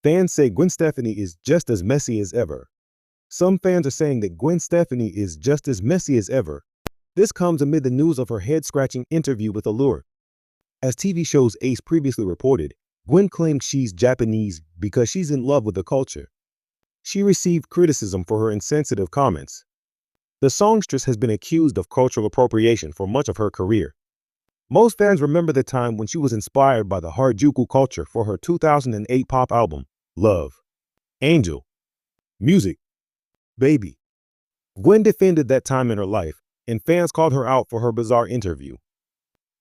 Fans say Gwen Stefani is just as messy as ever. Some fans are saying that Gwen Stefani is just as messy as ever. This comes amid the news of her head-scratching interview with Allure. As TV show's Ace previously reported, Gwen claimed she's Japanese because she's in love with the culture. She received criticism for her insensitive comments. The songstress has been accused of cultural appropriation for much of her career. Most fans remember the time when she was inspired by the Harajuku culture for her 2008 pop album, Love, Angel, Music, Baby. Gwen defended that time in her life, and fans called her out for her bizarre interview.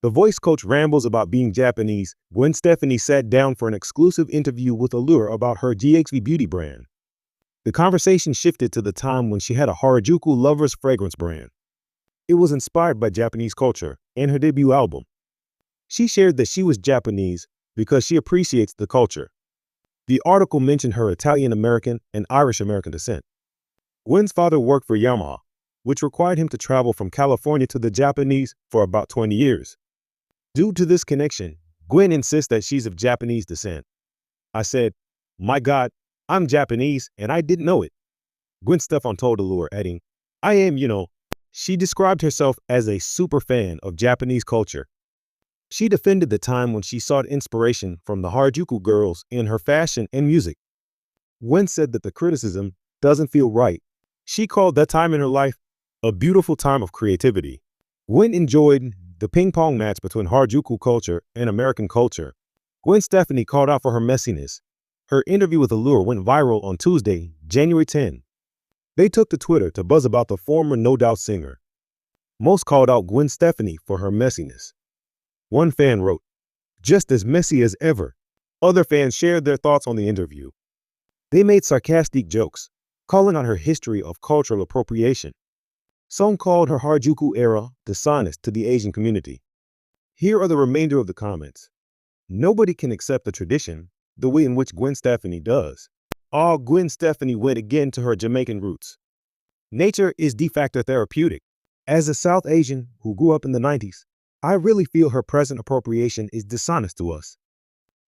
The voice coach rambles about being Japanese. Gwen Stefani sat down for an exclusive interview with Allure about her GXV beauty brand. The conversation shifted to the time when she had a Harajuku Lovers fragrance brand. It was inspired by Japanese culture and her debut album. She shared that she was Japanese because she appreciates the culture. The article mentioned her Italian-American and Irish-American descent. Gwen's father worked for Yamaha, which required him to travel from California to the Japanese for about 20 years. Due to this connection, Gwen insists that she's of Japanese descent. I said, "My God, I'm Japanese and I didn't know it," Gwen Stefani told Allure, adding, "I am, you know." She described herself as a super fan of Japanese culture. She defended the time when she sought inspiration from the Harajuku girls in her fashion and music. Gwen said that the criticism doesn't feel right. She called that time in her life a beautiful time of creativity. Gwen enjoyed the ping-pong match between Harajuku culture and American culture. Gwen Stefani called out for her messiness. Her interview with Allure went viral on Tuesday, January 10. They took to Twitter to buzz about the former No Doubt singer. Most called out Gwen Stefani for her messiness. One fan wrote, "Just as messy as ever." Other fans shared their thoughts on the interview. They made sarcastic jokes, calling on her history of cultural appropriation. Some called her Harajuku era dishonest to the Asian community. Here are the remainder of the comments. Nobody can accept the tradition the way in which Gwen Stefani does. Gwen Stefani went again to her Jamaican roots. Nature is de facto therapeutic. As a South Asian who grew up in the 90s, I really feel her present appropriation is dishonest to us.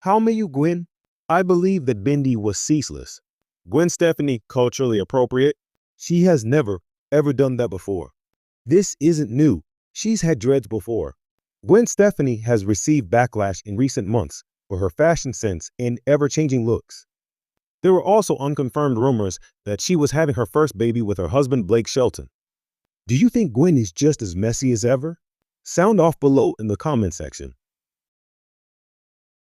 How may you, Gwen? I believe that Bindi was ceaseless. Gwen Stefani culturally appropriate? She has never, ever done that before. This isn't new. She's had dreads before. Gwen Stefani has received backlash in recent months for her fashion sense and ever-changing looks. There were also unconfirmed rumors that she was having her first baby with her husband Blake Shelton. Do you think Gwen is just as messy as ever? Sound off below in the comment section.